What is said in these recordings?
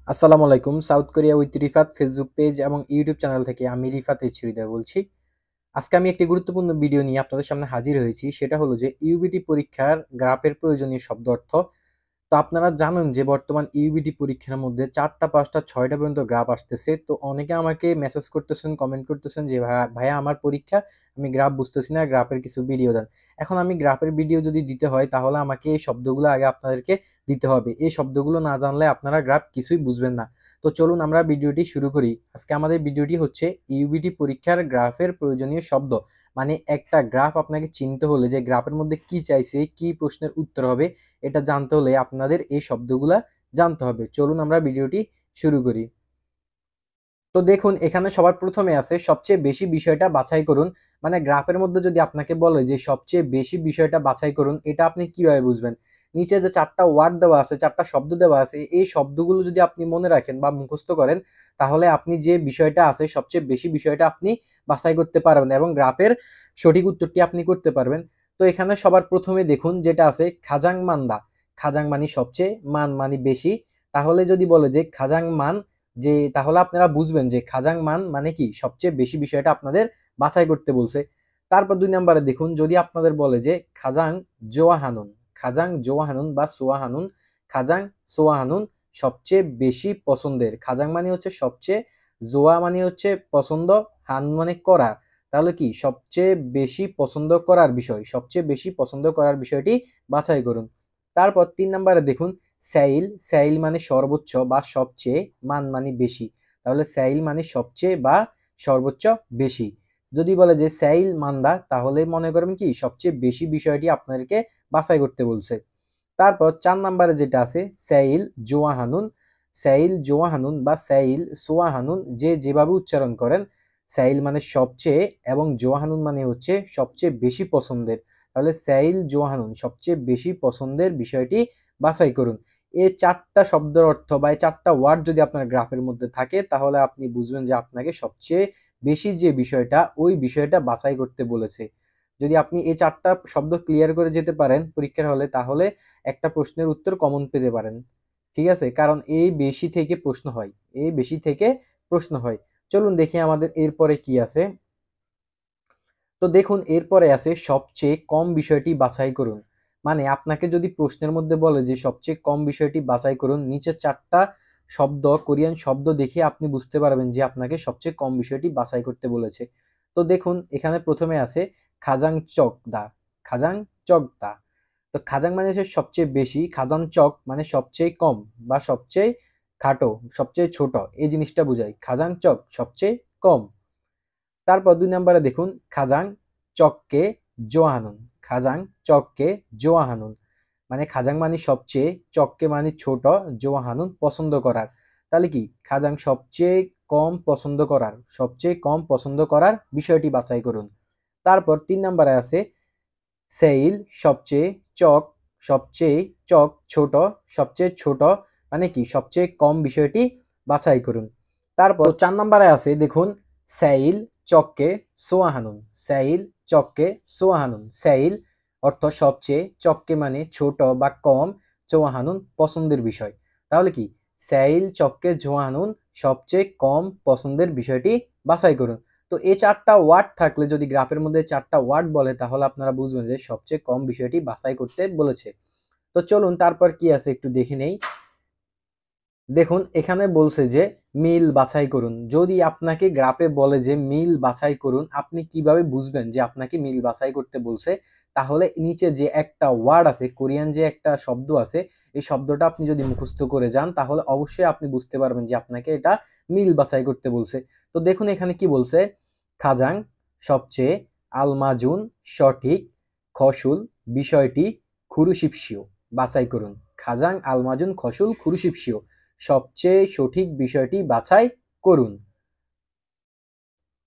আসসালামু আলাইকুম। South Korea with Rifat Facebook page এবং ইউটিউব চ্যানেল থেকে আমি রিফাত এইচরিদা বলছি। আজকে আমি একটি গুরুত্বপূর্ণ ভিডিও নিয়ে আপনাদের সামনে হাজির হয়েছি। সেটা হলো যে ইউবিটি পরীক্ষার গ্রাফের প্রয়োজনীয় শব্দ অর্থ। তো আপনারা জানেন যে বর্তমান ইউবিটি পরীক্ষার মধ্যে ৪টা, ৫টা, ৬টা পর্যন্ত গ্রাফ আসতেছে। তো অনেকে আমাকে মেসেজ করতেছেন, কমেন্ট করতেছেন যে ভাইয়া আমার পরীক্ষা, আমি গ্রাফ বুঝতেছি না, গ্রাফের কিছু ভিডিও দেন। এখন আমি গ্রাফের ভিডিও যদি দিতে হয় তাহলে আমাকে এই শব্দগুলো আগে আপনাদেরকে দিতে হবে। এই শব্দগুলো না জানলে আপনারা গ্রাফ কিছুই বুঝবেন না। তো চলুন আমরা ভিডিওটি শুরু করি। আজকে আমাদের ভিডিওটি হচ্ছে ইউবিটি পরীক্ষার গ্রাফের প্রয়োজনীয় শব্দ। মানে একটা গ্রাফ আপনাকে চিনতে হলে যে গ্রাফের মধ্যে কি চাইছে, কি প্রশ্নের উত্তর হবে, এটা জানতে হলে আপনাদের এই শব্দগুলা জানতে হবে। চলুন আমরা ভিডিওটি শুরু করি। তো দেখুন এখানে সবার প্রথমে আছে সবচেয়ে বেশি বিষয়টা বাছাই করুন। মানে গ্রাফের মধ্যে যদি আপনাকে বলে যে সবচেয়ে বেশি বিষয়টা বাছাই করুন, এটা আপনি কিভাবে বুঝবেন? নিচে যে ৪টা ওয়ার্ড দেওয়া আছে, ৪টা শব্দ দেওয়া আছে, এই শব্দগুলো যদি আপনি মনে রাখেন বা মুখস্থ করেন, তাহলে আপনি যে বিষয়টা আছে সবচেয়ে বেশি বিষয়টা আপনি বাছাই করতে পারবেন এবং গ্রাফের সঠিক উত্তরটি আপনি করতে পারবেন। তো এখানে সবার প্রথমে দেখুন যেটা আছে খাজাং মান্দা। খাজাং মানে সবচেয়ে, মান মানে বেশি। তাহলে যদি বলে যে খাজাং মান, যে তাহলে আপনারা বুঝবেন যে খাজাং মান মানে কি সবচেয়ে বেশি বিষয়টা আপনাদের বাছাই করতে বলছে। তারপর ২ নম্বরে দেখুন যদি আপনাদের বলে যে খাজাং জোয়াহানুন, খাজাং জোয়াহানুন বা সোয়াহানুন, খাজাং সোয়াহানুন সবচেয়ে বেশি পছন্দের। খাজাং মানে হচ্ছে সবচেয়ে, জোয়া মানে হচ্ছে পছন্দ, হান মানে করা। তাহলে কি সবচেয়ে বেশি পছন্দ করার বিষয়, সবচেয়ে বেশি পছন্দ করার বিষয়টি বাছাই করুন। তারপর ৩ নম্বরে দেখুন সাইল, সাইল মানে সর্বোচ্চ বা সবচেয়ে, মান মানে বেশি। তাহলে সাইল মানে সবচেয়ে বা সর্বোচ্চ বেশি। যদি বলে যে সাইল মান্দা, তাহলে মনে করবেন কি সবচেয়ে বেশি বিষয়টি আপনাদেরকে বাছাই করতে বলছে। তারপর ৪ নম্বরে যেটা আছে সাইল জোয়াহানুন, সাইল জোয়াহানুন বা সাইল সোয়াহানুন, যে যেভাবে উচ্চারণ করেন। সাইল মানে সবচেয়ে এবং জোয়াহানুন মানে হচ্ছে সবচেয়ে বেশি পছন্দের। তাহলে সাইল জোয়াহানুন সবচেয়ে বেশি পছন্দের বিষয়টি বাছাই করুন। এই ৪টা শব্দের অর্থ বা এই ৪টা ওয়ার্ড যদি আপনার গ্রাফের মধ্যে থাকে, তাহলে আপনি বুঝবেন যে আপনাকে সবচেয়ে বেশি যে বিষয়টা, ওই বিষয়টা বাছাই করতে বলেছে। যদি আপনি এই ৪টা শব্দ ক্লিয়ার করে যেতে পারেন পরীক্ষার হলে, তাহলে একটা প্রশ্নের উত্তর কমন পেতে পারেন। ঠিক আছে? কারণ এই বেশি থেকে প্রশ্ন হয়। এই বেশি থেকে প্রশ্ন হয়। চলুন দেখি আমাদের এরপরে কি আছে। তো দেখুন এরপরে আছে সবচেয়ে কম বিষয়টি বাছাই করুন। মানে আপনাকে যদি প্রশ্নের মধ্যে বলে যে সবচেয়ে কম বিষয়টি বাছাই করুন, নিচের ৪টা শব্দ, কোরিয়ান শব্দ দেখে আপনি বুঝতে পারবেন যে আপনাকে সবচেয়ে কম বিষয়টি বাছাই করতে বলেছে। তো দেখুন এখানে প্রথমে আছে খাজাং চকদা, খাজাং চকদা। তো খাজাং মানে হচ্ছে সবচেয়ে বেশি, খাজাং চক মানে সবচেয়ে কম বা সবচেয়ে খাটো, সবচেয়ে ছোট, এই জিনিসটা বোঝায়। খাজাং চক সবচেয়ে কম। তারপর ২ নম্বরে দেখুন খাজাং চককে জোয়াহানুন, খাজাং চককে জোয়াহানুন। মানে খাজাং মানে সবচেয়ে, চককে মানে ছোট, জোয়াহানুন পছন্দ করার। তাহলে কি খাজাং সবচেয়ে কম পছন্দ করার, সবচেয়ে কম পছন্দ করার বিষয়টি বাছাই করুন। তারপর ৩ নম্বরে আছে সেইল সবচেয়ে, চক সবচেয়ে, চক ছোট, সবচেয়ে ছোট মানে কি সবচেয়ে কম বিষয়টি বাছাই করুন। তারপর ৪ নম্বরে আছে দেখুন সেইল চককে সোয়াহানুন, সেইল চককে সোয়াহানুন। সেইল অর্থ সবচেয়ে, চককে মানে ছোট বা কম, চোয়াহানুন পছন্দের বিষয়। তাহলে কি সেইল চককে জোয়াহানুন সবচেয়ে কম পছন্দের বিষয়টি বাছাই করুন। তো এই ৪টা ওয়ার্ড থাকলে, যদি গ্রাফের মধ্যে ৪টা ওয়ার্ড বলে, তাহলে আপনারা বুঝবেন যে সবচেয়ে কম বিষয়টি বাছাই করতে বলেছে। তো চলুন তারপর কি আছে একটু দেখে নেই। দেখুন এখানে বলছে যে মিল বাছাই করুন। যদি আপনাকে গ্রাফে বলে যে মিল বাছাই করুন, আপনি কিভাবে বুঝবেন যে আপনাকে মিল বাছাই করতে বলছে? তাহলে নিচে যে একটা ওয়ার্ড আছে, কোরিয়ান যে একটা শব্দ আছে, এই শব্দটা আপনি যদি মুখস্থ করে যান, তাহলে অবশ্যই আপনি বুঝতে পারবেন যে আপনাকে এটা মিল বাছাই করতে বলছে। তো দেখুন এখানে কি বলছে, খাজাং সবচেয়ে, আলমাজুন সঠিক, খসুল বিষয়টি, খুরুশিপসিও বাছাই করুন। খাজাং আলমাজুন খসুল খুরুশিপসিও সবচেয়ে সঠিক বিষয়টি বাছাই করুন।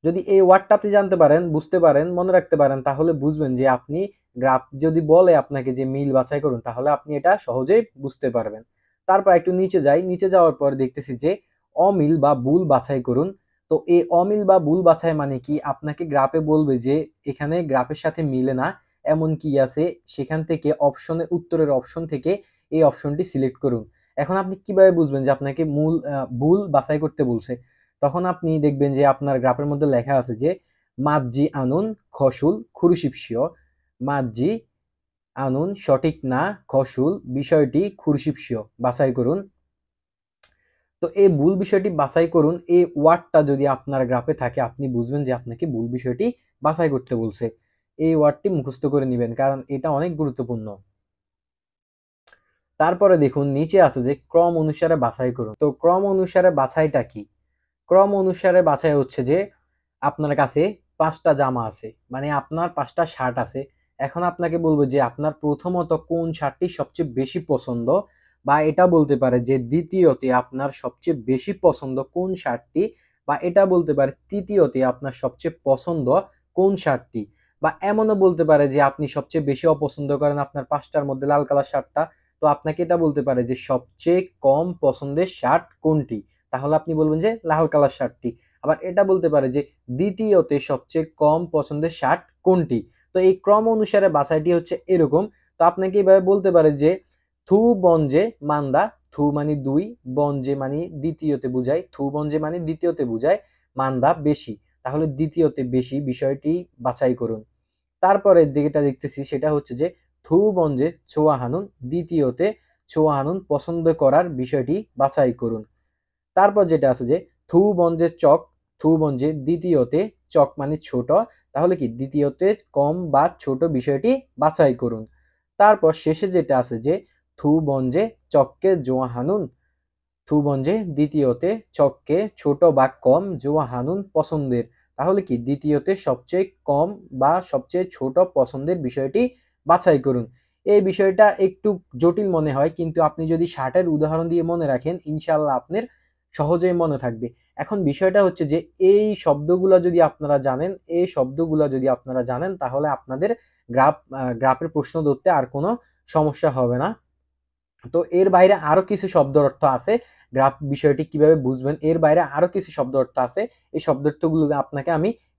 যদি এই ওয়ার্ডটা আপনি জানতে পারেন, বুঝতে পারেন, মনে রাখতে পারেন, তাহলে বুঝবেন যে আপনি গ্রাফ যদি বলে আপনাকে যে মিল বাছাই করুন, তাহলে আপনি এটা সহজেই বুঝতে পারবেন। তারপর একটু নিচে যাই। নিচে যাওয়ার পর দেখতেছি যে অমিল বা ভুল বাছাই করুন। তো এই অমিল বা ভুল বাছাই মানে কি, আপনাকে গ্রাফে বলবে যে এখানে গ্রাফের সাথে মিলে না এমন কি আছে, সেখান থেকে অপশনে, উত্তরের অপশন থেকে এই অপশনটি সিলেক্ট করুন। এখন আপনি কিভাবে বুঝবেন যে আপনাকে ভুল বাছাই করতে বলছে? তখন আপনি দেখবেন যে আপনার গ্রাফের মধ্যে লেখা আছে যে মাঝি আনুন খসুল খুরুশিপসিয়, মাঝি আনুন সঠিক না খসুল বিষয়টি খুরশিপসিয়, বাছাই করুন। তো এই ভুল বিষয়টি বাছাই করুন, এই ওয়ার্ডটা যদি আপনার গ্রাফে থাকে আপনি বুঝবেন যে আপনাকে ভুল বিষয়টি বাছাই করতে বলছে। এই ওয়ার্ডটি মুখস্থ করে নেবেন, কারণ এটা অনেক গুরুত্বপূর্ণ। তারপরে দেখুন নিচে আছে যে ক্রম অনুসারে বাছাই করুন। তো ক্রম অনুসারে বাছাইটা কি? ক্রম অনুসারে বাছাই হচ্ছে যে আপনার কাছে ৫টা জামা আছে, মানে আপনার ৫টা শার্ট আছে। এখন আপনাকে বলবো যে আপনার প্রথমত কোন শার্টটি সবচেয়ে বেশি পছন্দ, বা এটা বলতে পারে যে দ্বিতীয়তে আপনার সবচেয়ে বেশি পছন্দ কোন শার্টটি, বা এটা বলতে পারে তৃতীয়তে আপনার সবচেয়ে পছন্দ কোন শার্টটি, বা এমনও বলতে পারে যে আপনি সবচেয়ে বেশি অপছন্দ করেন আপনার ৫টার মধ্যে লাল কালার শার্টটা। তো আপনাকে এটা বলতে পারে যে সবচেয়ে কম পছন্দের শার্ট কোনটি, তাহলে আপনি বলবেন যে লাল কালার শার্টটি। আবার এটা বলতে পারে যে দ্বিতীয়তে সবচেয়ে কম পছন্দের শার্ট কোনটি। তো এই ক্রম অনুসারে বাছাইটি হচ্ছে এরকম। তো আপনাকে এভাবে বলতে পারে যে থু বঞ্জে মান্দা, থু মানে দুই, বঞ্জে মানে দ্বিতীয়তে বুঝায়, থু বঞ্জে মানে দ্বিতীয়তে বুঝায়, মান্দা বেশি, তাহলে দ্বিতীয়তে বেশি বিষয়টি বাছাই করুন। তারপরে যেটা দেখতেছি সেটা হচ্ছে যে থু বঞ্জে ছোয়া হানুন, দ্বিতীয়তে ছোয়া হানুন পছন্দ করার বিষয়টি বাছাই করুন। তারপর যেটা আছে যে থু বঞ্জে চক, থু বঞ্জে দ্বিতীয়তে, চক মানে ছোট, তাহলে কি দ্বিতীয়তে কম বা ছোট বিষয়টি বাছাই করুন। তারপর শেষে যেটা আছে যে থু বঞ্জে চককে জোয়া হানুন, থু বঞ্জে দ্বিতীয়তে চককে ছোট বা কম, জোয়া হানুন পছন্দের, তাহলে কি দ্বিতীয়তে সবচেয়ে কম বা সবচেয়ে ছোট পছন্দের বিষয়টি বাছাই করুন। এই বিষয়টা একটু জটিল মনে হয়, কিন্তু আপনি যদি শার্টের উদাহরণ দিয়ে মনে রাখেন ইনশাআল্লাহ আপনার সহজেই মনে থাকবে। এখন বিষয়টা হচ্ছে যে এই শব্দগুলা যদি আপনারা জানেন, এই শব্দগুলা যদি আপনারা জানেন তাহলে আপনাদের গ্রাফের প্রশ্ন ধরতে আর কোনো সমস্যা হবে না। তো এর বাইরে আরো কিছু শব্দ অর্থ আছে, গ্রাফ বিষয়টি কিভাবে বুঝবেন এর বাইরে আরো কিছু শব্দ অর্থ আছে। এই শব্দ অর্থগুলো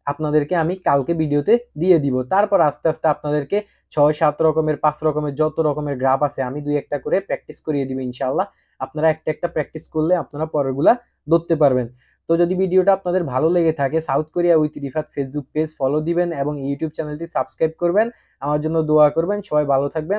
আপনাদেরকে আমি কালকে ভিডিওতে দিয়ে দিব। তারপর আস্তে আস্তে আপনাদেরকে ৬-৭ রকমের ৫ রকমের যত রকমের গ্রাফ আছে আমি ২-১টা করে প্র্যাকটিস করিয়ে দিব ইনশাআল্লাহ। আপনারা একটা একটা প্র্যাকটিস করলে আপনারা পরেরগুলা ধরতে পারবেন। তো যদি ভিডিওটা আপনাদের ভালো লেগে থাকে south Korea with Rifat Facebook page follow দিবেন এবং ইউটিউব চ্যানেলটি সাবস্ক্রাইব করবেন। আমার জন্য দোয়া করবেন। সবাই ভালো থাকবেন।